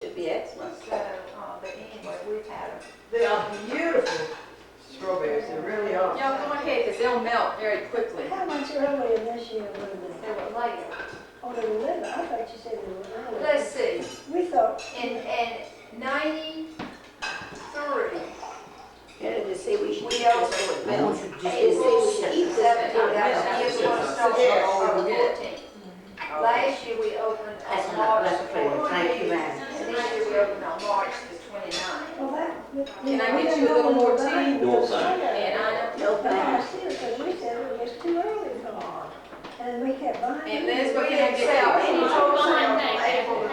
Should be excellent. So, but anyway, we've had them. They are beautiful strawberries, they really are. Y'all go ahead, because they'll melt very quickly. How much earlier this year would have been? They were later. Oh, they were later, I thought you said they were earlier. Let's see, We thought, in 93, Yeah, they say we should We eat this opened for the milk. April They say we should eat this 17, for the that's milk. years ago, started on the 14th. Last year we opened That's on not March that's a favor. Thank you, 14th, ma'am. and this year we opened on March the 29th. well, that. Can I get you a little more tea? No, thank you. And I No, But I thanks. see it, because we said it was too early for them. And we kept buying. And them. Liz, what We can I didn't get sell you? any Any more. on April the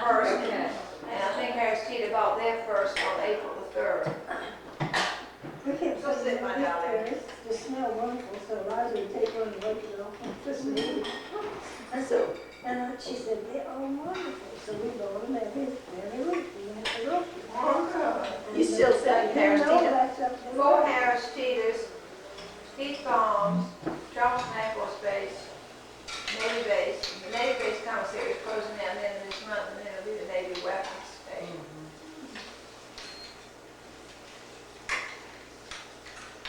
first, Okay. and I think Harris Teeter bought their first on April the 3rd. We kept Go sit saying, my this down there. there, the smell wonderful, so Liza would take one and wake it off and twist it in. And so, She said, they're all wonderful, so we bought them every week, we went to Rocky. you still selling Harris Teeter? Four Harris Teeters, Heath Farms, Charleston Air Force Base, Navy Base. The Navy Base commissary is closing down the end of this month, and then it'll be the Navy Weapons Station.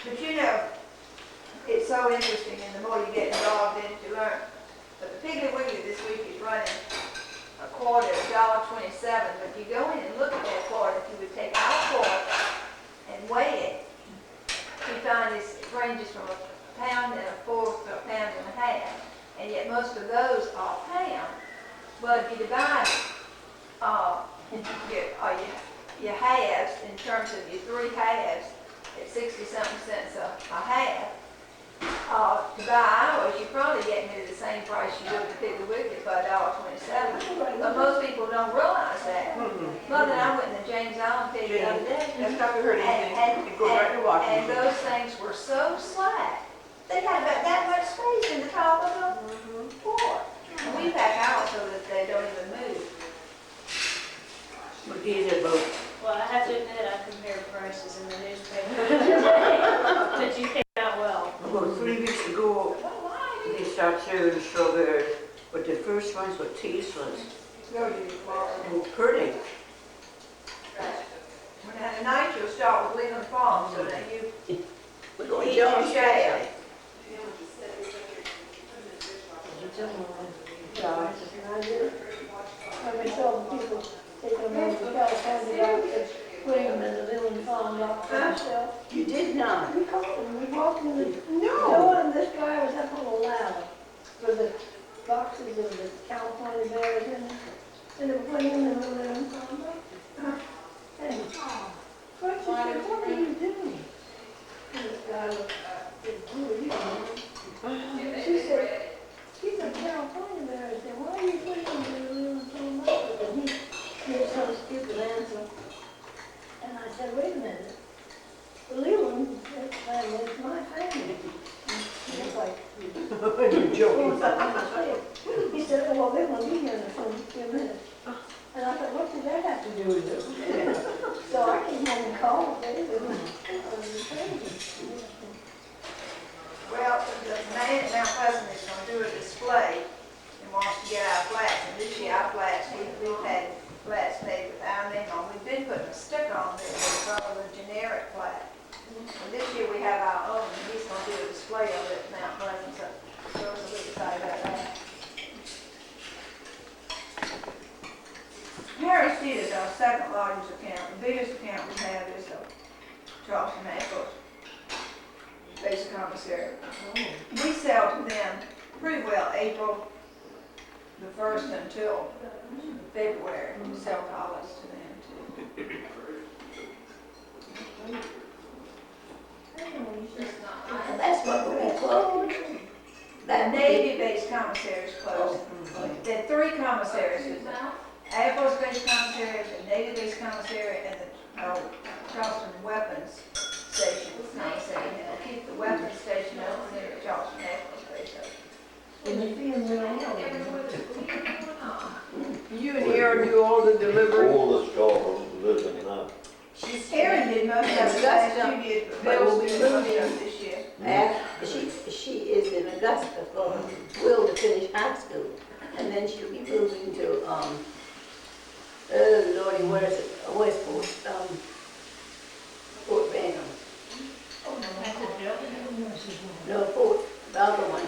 But you know, it's so interesting, and the more you get involved in it, you learn. But the Piggly Wiggly this week is running a quart at $1.27, but if you go in and look at that quart, if you would take our quart and weigh it, you find it ranges from a pound and a fourth to a pound and a half, and yet most of those are pound. But if you divide your halves in terms of your three halves at 60-something cents a half, to buy ours, you're probably getting it at the same price you would at Piggly Wiggly for $1.27. But most people don't realize that. Mother and I went in the James Allen pig the other day. That's not heard anything, it goes right to And Washington. those things were so slack. They had about that much space in the top of the quart. And we pack ours so that they don't even move. But these are both. Well, I have to admit, I compared prices in the newspaper today, but you came out well. About 3 weeks ago, they started serving strawberries, but the first ones were tasteless Go to your car. and pretty. Now tonight you'll start with Leland Farms, so that you We're going eat to your John's share. Cafe. When we saw the people taking them over to California doctors, putting them in the little farm lock on the shelf. You did not. We called them, we walked in the No. door, and this guy was up on a ladder with the boxes of the California bears in it, and they were putting them in the little farm lock. And Frank said, what are you doing? And this guy looked, who are you? She said, he's a California bear. I said, why are you putting them in the little farm lock? And he gave some stupid answer. And I said, wait a minute. Leland, that family is my family. And it's like, You're joking. he said, oh, well, they won't be here in a few minutes. And I thought, what did that have to do with it? So I came home and called David. Well, the man at Mount Pleasant is going to do a display and wants to get our flats. And this year our flats, we've had flats made with our name on. We've been putting a sticker on there that's called a generic flat. And this year we have our own, and he's going to do a display of it at Mount Pleasant. So we're really excited about that. Harris Teeter is our second largest account. The biggest account we have is the Charleston Air Force Base Commissary. We sell to them pretty well April the 1st until February. We sell collars to them too. And that's what we closed. The That Navy base commissary is closed. There are three commissaries. There's the Air Force Base Commissary, the Navy Base Commissary, and the Charleston Weapons Station Commissary. And they'll keep the weapons station open and the Charleston Air Force Base open. And the film went on. You and Aaron do all the delivery. All the straw living now. Erin did most of it last year, you did, but Bill's doing most of it this year. She is in Augusta for Will to finish high school, and then she'll be moving to Oh, Lordy, where is it? Westport, Fort Benham. That's a building. No, Fort, the other one.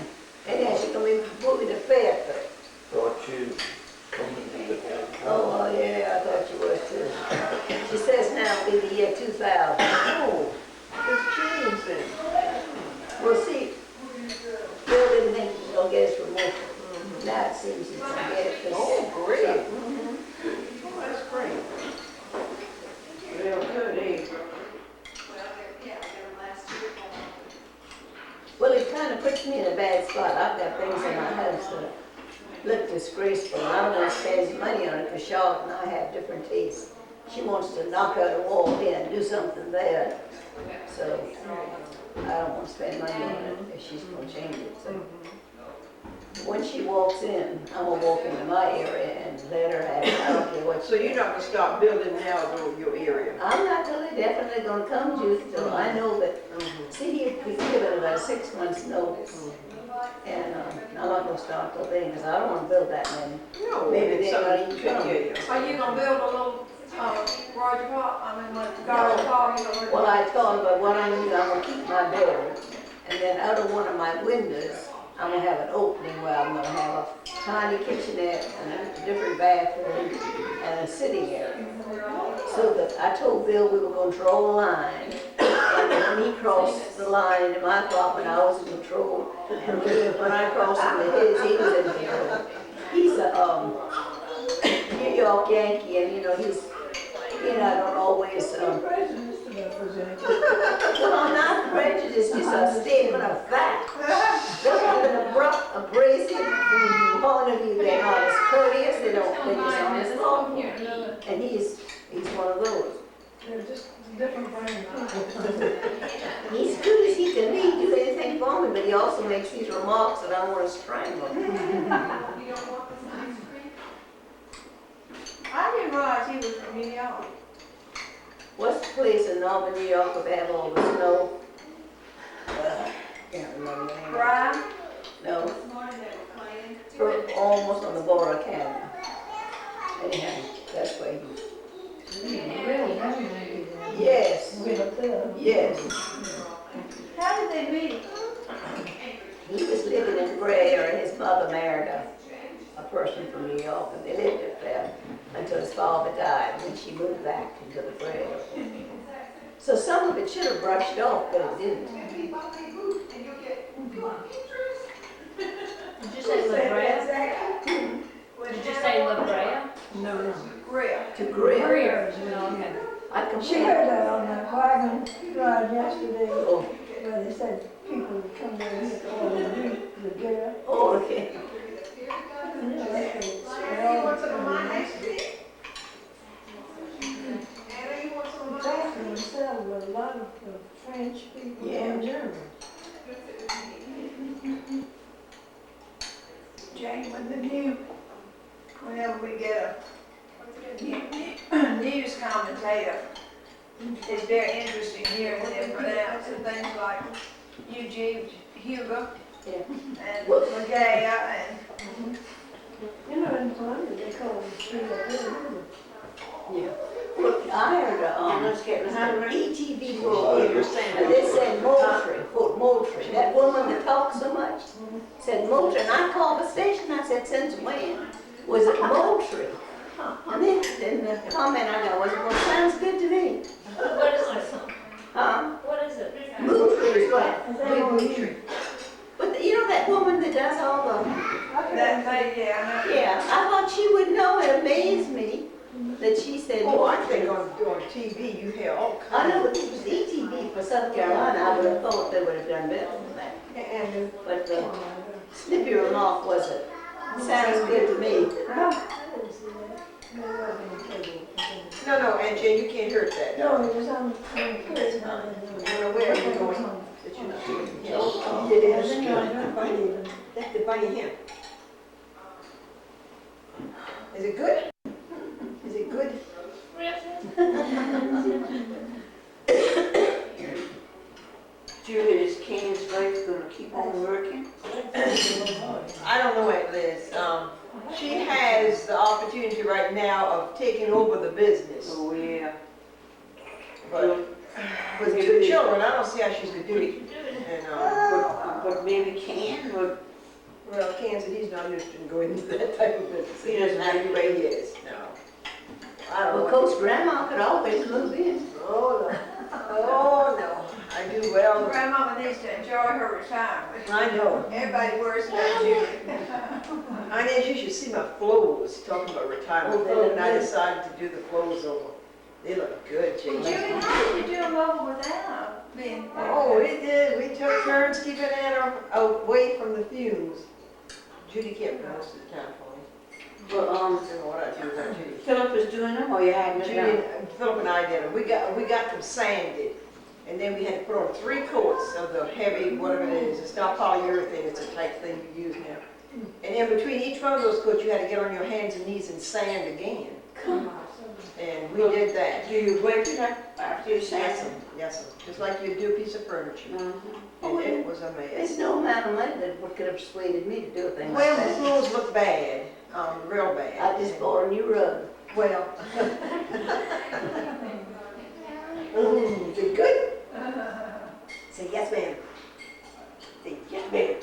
And then she come in put me to Fayetteville. Thought you coming to the. Oh, yeah, I thought you was too. She says now it'll be the year 2000. Oh, it's changed then. Well, see, Bill didn't think he was gonna get his promotion. Now it seems he's gonna get it. 'Cause- Oh, great. So, Oh, that's great. Real good, eh? Well, it kind of puts me in a bad spot. I've got things in my house that look disgraceful, and I don't want to spend money on it because Charlotte and I have different tastes. She wants to knock out a wall here and do something there, so I don't want to spend money on it if she's going to change it. So when she walks in, I'm gonna walk into my area and let her have it. I don't care what. So you're not gonna start building now though, your area? I'm not really definitely gonna come to it, so I know that. See, he's given about 6 months' notice. And I'm not gonna start till then, because I don't wanna build that many. No, Maybe it's they're something not you even can coming. get. Are you gonna build a little, Roger Park, I mean, what, garden park, you know? Well, I told him, but what I'm gonna do, I'm gonna keep my bed, and then out of one of my windows, I'm gonna have an opening where I'm gonna have a tiny kitchenette and a different bathroom and a sitting area. So that I told Bill we were gonna draw a line, and when he crossed the line into my property, I was in control, and when I crossed into his, he was in control. He's a, New York Yankee, and you know, I don't always, well, I'm not prejudiced, just a statement of fact. They'll have an abrupt, abrasive point of view. They're not as courteous, they don't, they're just on his phone. And he's one of those. They're just different brand people. He's good as he can be, do anything for me, but he also makes these remarks that I want to strangle him. I didn't realize he was from New York. What's the place in Northern New York where they have all the snow? Can't remember the name. Brian? No. We're almost on the border of Canada. Anyhow, that's where yes, yes. How did they meet? He was living in Bray, or his mother married a person from New York, and they lived up there until his father died, and then she moved back into the Bray area. So some of it should have brushed off, but it didn't. Did you say La Brea? Did you say La Brea? No. Grill. To grill. Greer. Oh, okay. I She compared. heard that on that wagon ride yesterday, Oh, where they said people would come down here to order the girl. oh, okay. Exactly, instead with a lot of French people and Germans. Jane, with the new, whenever we get a news commentator, it's very interesting hearing them pronounce and things like Eugene Hugo Yeah. and Well- Magaya and You know, in Columbia, they call them street up there. Yeah. Look, I heard an ETV program, and they said Moultrie, quote Moultrie, that woman that talks so much, said Moultrie, and I called the station, I said, since when was it Moultrie? And then the comment I got was, well, sounds good to me. What is this? Huh? What is it? Moultrie is what? And they were huge. But you know that woman that does all the, that lady, I know. yeah, I thought she would know, it amazed me that she said Oh, I Moultrie. think on TV, you hear all I kinds know, but this was ETV for South Carolina, I would have thought they would have done better than that. and But the snippy remark was it, sounds good to me. no, and Jen, you can't hurt that. No, it was on Chris. I don't know where you're going, that you're not doing. It is. That's the bunny him. Is it good? Is it good? Julie, is Kane's wife gonna keep on working? I don't know what it is. She has the opportunity right right now of taking over the business. Oh, yeah. But with two children, I don't see how she's gonna do it. And, But maybe Ken would, well, Ken said he's not interested in going into that type of business. He doesn't have to. Anyway, he is, no. I don't Well, know. Coach Grandma could always move in. Oh, no. Oh, no. I do well. Grandmama needs to enjoy her retirement. I know. Everybody worries about Judy. I guess you should see my clothes, talking about retirement. Then I decided to do the clothes over. They look good, Well, Jane. Judy, how did you do them over without being? Oh, we did. We took turns keeping Anna away from the fumes. Judy kept most of the time for me. well, I don't know what I do without Judy. Philip was doing them, or you had them Judy, done? Philip and I did them. We got them sanded. And then we had to put on 3 coats of the heavy, whatever it is. It's not polyurethane, it's a type thing you use now. And in between each one of those coats, you had to get on your hands and knees and sand again. And we did that. Do you wet it after you Yes, sand sir. them? Yes, sir. Just like you do a piece of furniture. And it was a There's mess. no amount of money that would could have persuaded me to do a thing like Well, the that. floors look bad, real bad. I just bought a new rug. Well. Is it good? Say yes, ma'am. Say yes, ma'am.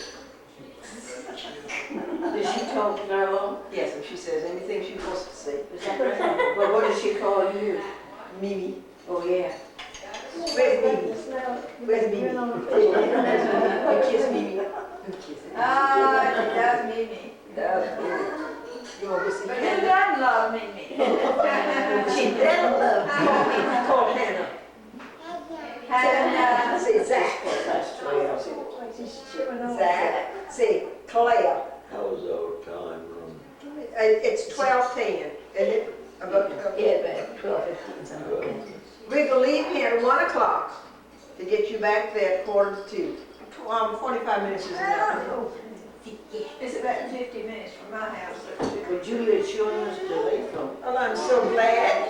Did she talk to Darla? Yes, and she says anything she's supposed to say. Is that right? Well, what does she call you? Mimi. Oh, yeah. Where's Mimi? Where's Mimi? You kiss Mimi. You kiss her. Ah, she does Mimi. That's good. You want to see But who Hannah? doesn't love Mimi? She better love Hannah. It's called Hannah. Hannah. Say Zach. That's true. Zach. Say Claire. How's our time run? It's 12:10. And it, about, Yeah, about 12, 15, something like that. we're gonna leave here at 1 o'clock to get you back there at 1:45. 45 minutes is enough. It's about 50 minutes from my house. so- But Julia showing us the way from. Well, I'm so glad.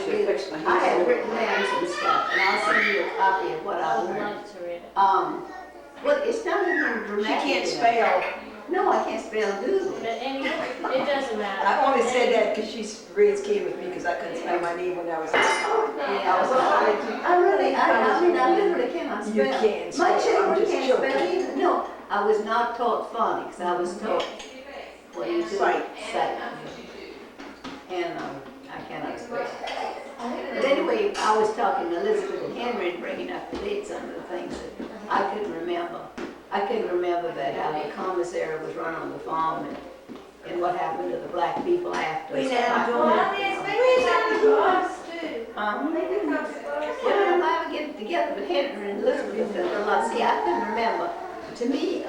She fixed my I hair. have written down some stuff, and I'll send you a copy of what I I've would written. like to read it. Well, it's not even She dramatic. can't enough. spell. No, I can't spell Google. But anyway, it doesn't matter. I only said that because she's raised came with me because I couldn't spell my name when I was in college. I was I really, I mean, I literally cannot spell. You can't spell. My I'm children just can't spell joking. either. No, I was not taught phonics. I was taught, what do you do? Sight. Sight. And I cannot spell. But anyway, I was talking to Elizabeth and Henry and bringing up to date some of the things that I couldn't remember. I couldn't remember that how the commissary was run on the farm and what happened to the black people after. We now Well, I didn't think we had the bus too. They did come to us. Well, if I ever get together with Henry and Elizabeth, see, I couldn't remember. To me,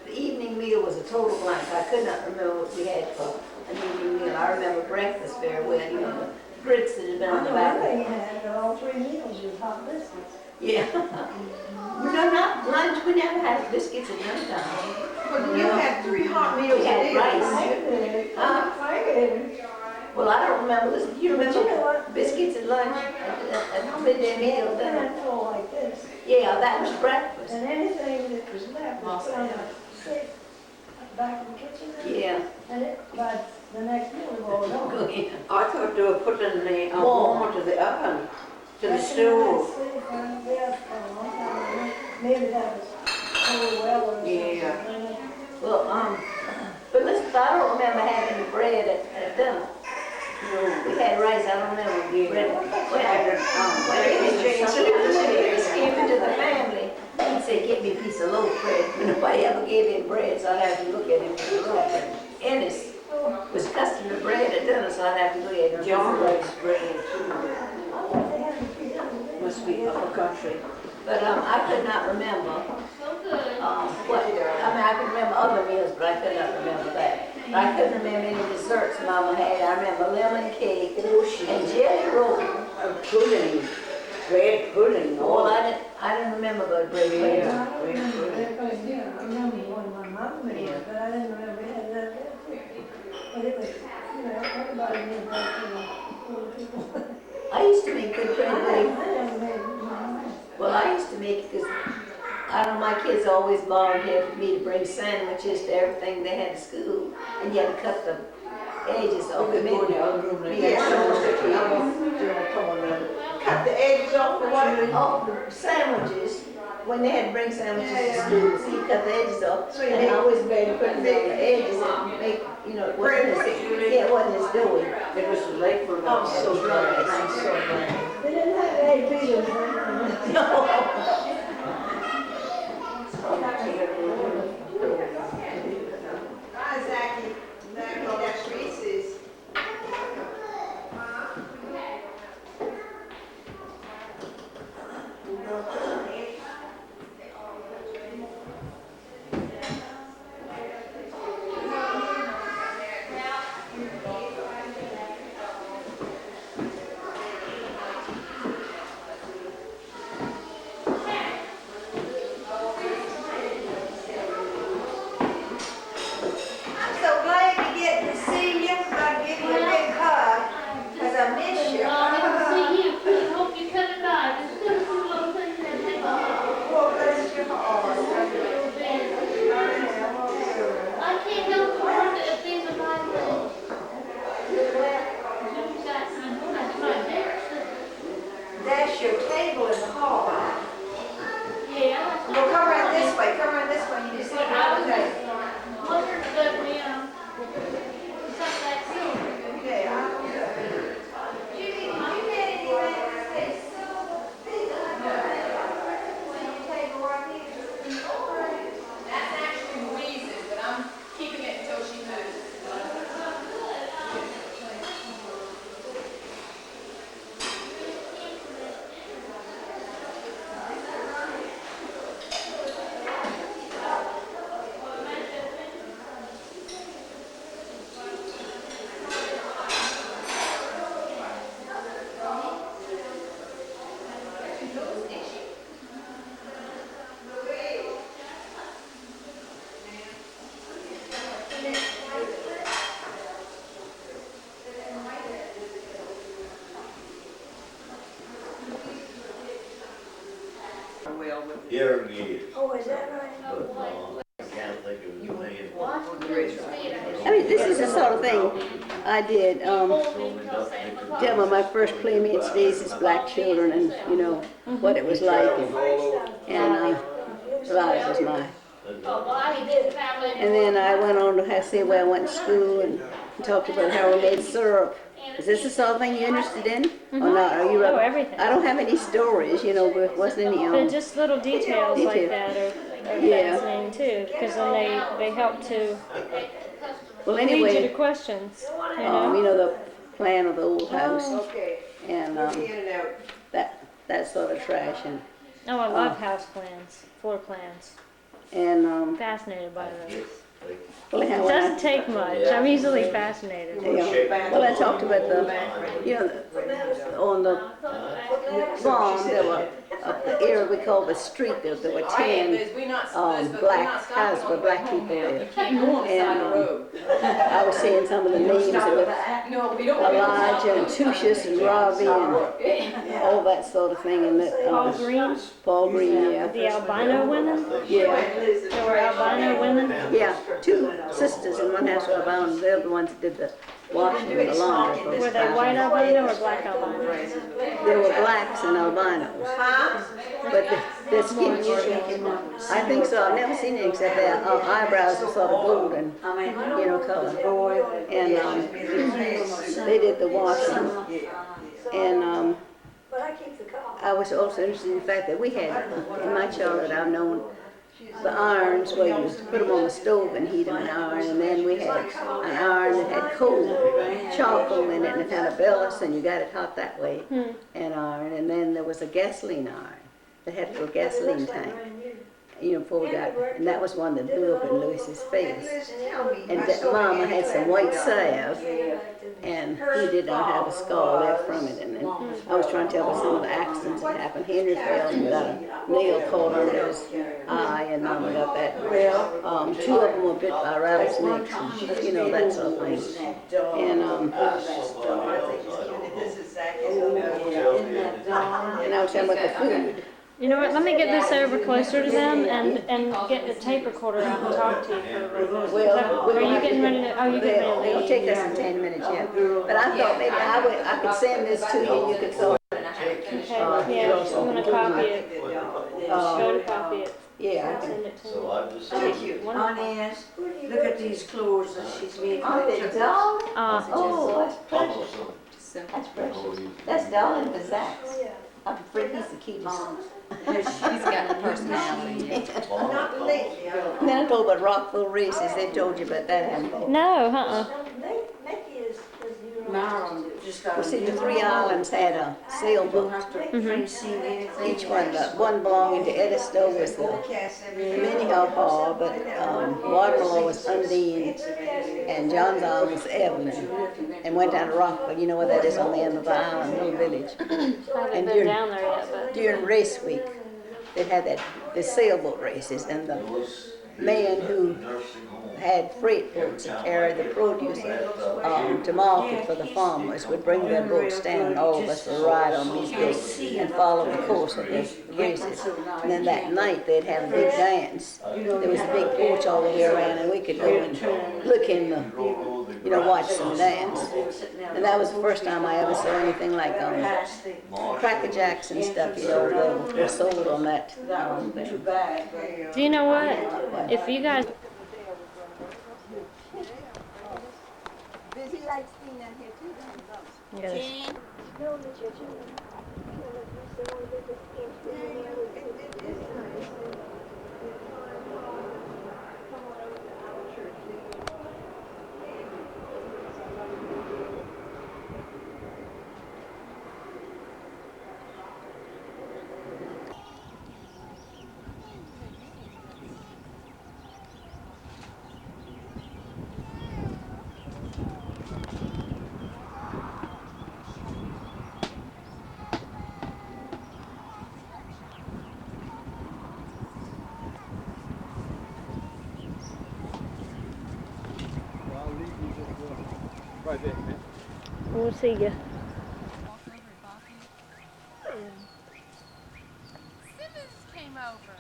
the evening meal was a total blank. I could not remember what we had for an evening meal. I remember breakfast very well, you know, the grits that had been on the back. They had all 3 meals with hot biscuits. Yeah. No, not lunch. We never had biscuits at none time. But you had 3 hot meals We a had day. rice. I did. Huh? I did. Well, I don't remember. Listen, you But you know remember what? biscuits at lunch, at midday meal? They had full like this. Yeah, that was breakfast. And anything that was left was put on a stick back in the kitchen. Yeah. And by the next meal, it was all Go gone. in. I thought they were putting the Warm. warmer to the oven, to the Back in stove. city, yeah, for a long time. Maybe that was cold weather or Yeah. something. Well, but listen, I don't remember having the bread at dinner. We had rice, I don't remember bread. When it was given to the family, he'd say, get me a piece of loaf bread. But nobody ever gave him bread, so I'd have to look at him for the loaf bread. Ennis was customary bread at dinner, so I'd have to go ahead and John John likes bread too. I thought they had to be done. Must be upper country. But I could not remember So good. what, I could remember other meals, but I could not remember that. I couldn't remember any desserts Mama had. I remember lemon cake and jelly roll. Pudding, bread pudding. Well, I didn't remember the bread pudding. Yeah. I remember, I remember one my mom made, but I didn't remember we had that there too. But it was, you know, everybody made that for the people. I used to make good bread I pudding. never made mine. Well, I used to make it because I don't know, my kids always volunteered for me to bring sandwiches to everything they had to school, and you had to cut the edges off. We could go in the other room later. Cut the edges off for what? Off the sandwiches, when they had to bring sandwiches to school, so you cut the edges off. So you And make- I always made them put them on the edges and make, you know, it wasn't as, yeah, it wasn't as doughy. It was too late for I'm so glad, Right. I'm so glad. They didn't have egg beaters then. Hi, Zachy. Zachy, that's Reese's. I'm so glad to get to see you. I'll give you a big hug, 'cause I miss you. See you, I hope you come and buy, there's still a few little things that take off. Oh, bless your heart. I can't help but wonder if these are my little. That's my desk. That's your table in the hall. Yeah. Well, come around this way, come around this way, you just sit But I around was the just table. wondering about something like this. Okay, I'll do it. Judy, did you get anything that says silver? Your table right here. That's actually Louise's, but I'm keeping it until she moves. Well, with Here it is, Oh, is that right? but, I can't think of his name. I mean, this is the sort of thing I did, demo my first Playmate days as black children and, you know, what it was like and Rise was mine. And then I went on to see where I went to school and talked about how we made syrup. Is this the sort of thing you're interested in? Or not? Are you? Oh, everything. I don't have any stories, you know, but wasn't any, But just little details like Detail. that are Yeah. fascinating too, because then they help to well, lead you to anyway, questions, you know? you know, the plan of the old house Okay, and in and out. that sort of trash Oh, I love house plans, floor plans. and Fascinated by those. well, It how doesn't take much. I'm easily fascinated. yeah. Well, I talked about the, you know, on the farm, there were, the area we call the street, there were 10 black houses where black people lived. And I was seeing some of the names of it, No, we don't. Elijah and Tushus and Ravi and all that sort of thing. And that, Paul Green, Paul Green, yeah. the albino women, Yeah, there were albino women. yeah, two sisters in one house were albino, they're the ones that did the washing and the laundry. for us. Were they white albino or black albino? There were blacks and albinos, but their skin, I think so, I've never seen it except their eyebrows were sort of golden, you know, color. And they did the washing. And But I keep the car. I was also interested in the fact that we had, in my childhood, I've known the irons where you put them on the stove and heat them in iron, and then we had an iron that had coal, charcoal in it, and it had a bellows, and you got it hot that way, and iron, and then there was a gasoline iron that had a little gasoline tank, you know, before we got, and that was one that blew up in Lewis's face. And that Mama had some white salve, and he did not have a scar left from it. And then I was trying to tell her some of the accidents that happened. Henry fell and got a nail caught under his eye, and Mama got that. Two of them were bit by rattlesnakes, and, you know, that sort of thing. And and I was talking about the food. You know what, let me get this over closer to them and get the tape recorder out and talk to you for a little bit. Well, Are you getting ready to, oh, you're getting ready to It'll leave? take us some 10 minutes yet. But I thought maybe I could send this to you and you could go. Okay, yeah, I'm gonna copy it. Go to copy it. Yeah. And send it to So me. I just. Thank you. Wonderful. Inez, look at these clothes that she's made. Aren't they dull? Oh, that's precious. Almost. That's precious. That's dull and Saks. I'm afraid he's the cutest. She's got the personality. Not lately, And then I told about Rockville races, they told you about that, haven't they? No, Mickey is Marilyn just got. Well, see, the three islands had a sailboat. Each one belonging to Edisto was the Minnehaha Hall, but Waterloo was Undine, and John's Island was Evelyn, and went down to Rockville. You know where that is on the end of the island, little village. haven't been down there yet, but. During race week, they had the sailboat races, and the man who had freight boats that carried the produce to market for the farmers would bring their boats down, and all of us would ride on these boats and follow the course of the races. And then that night they'd have a big dance. There was a big porch all the way around, and we could go and look in the, watch them dance. And that was the first time I ever saw anything like Cracker Jacks and stuff, that were sold on that thing. Do you know what? If you guys. Busy likes being down here too, Yes. No, but you're children. We'll see you. Simmons came over.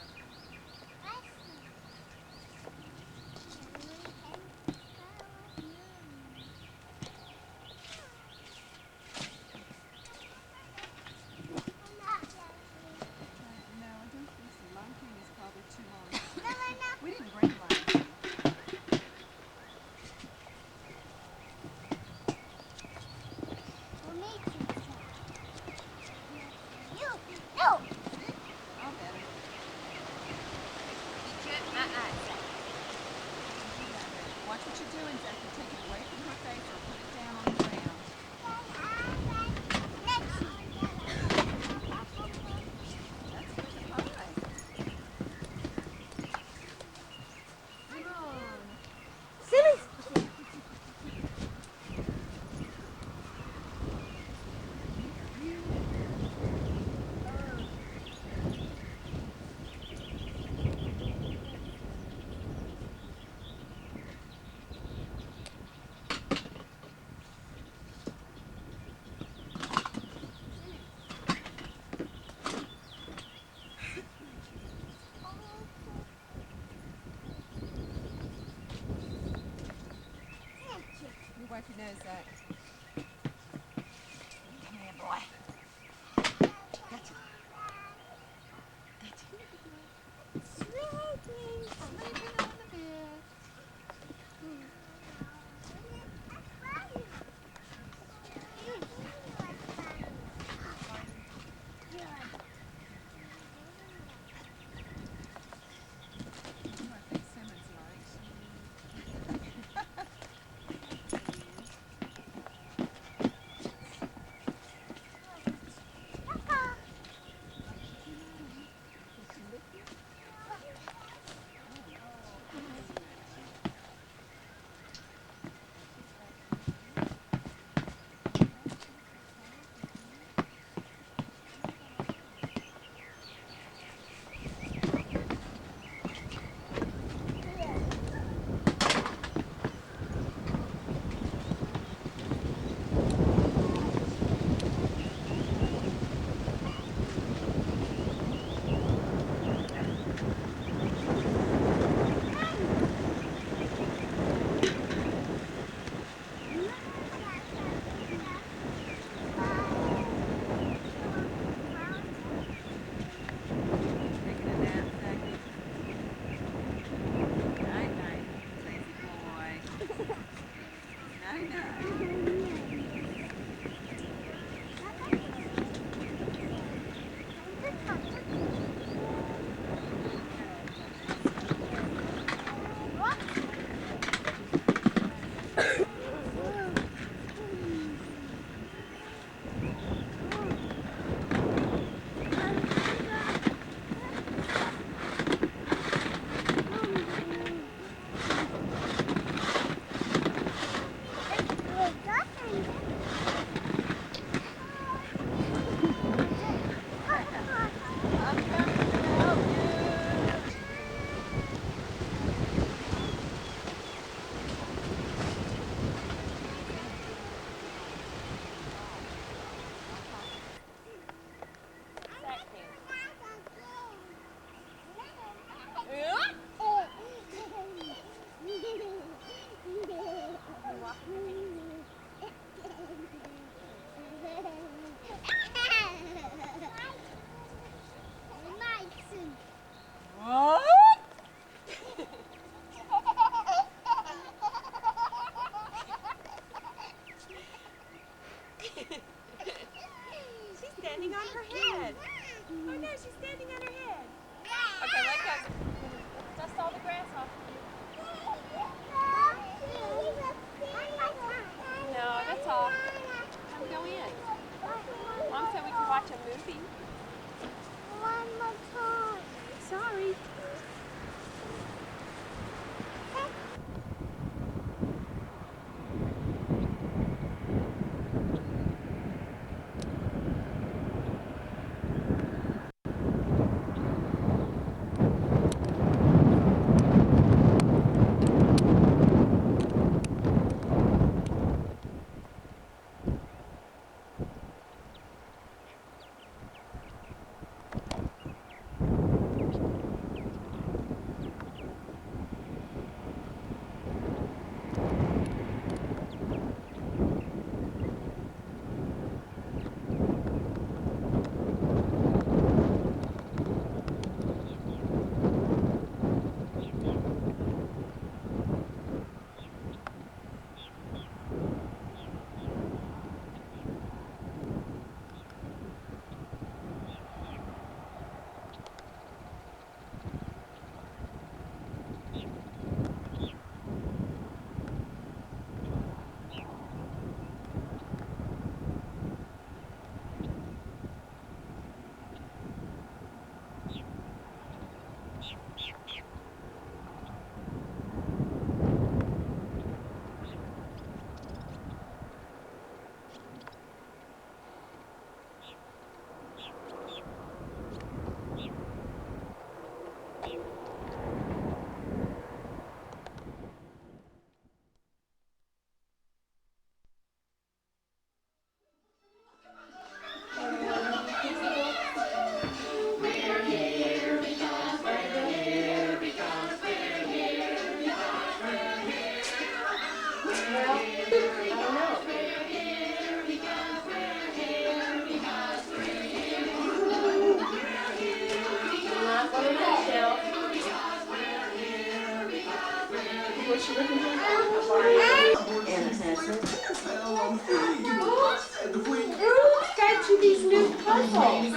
Watch what you're doing, Zach. You take it away from her face or put it down on the ground. That's for the pie. Come on. You wipe your nose, Zach. Come here, boy. Gotcha. Gotcha. Sleeping. Sleeping on the bed. I think Simmons likes you. her head. Oh no, she's standing on her head. Okay, let go. Dust all the grass off of you. No, that's all. Come go in. Mom said we could watch a movie. One more time. Sorry. Who got you these new puzzles?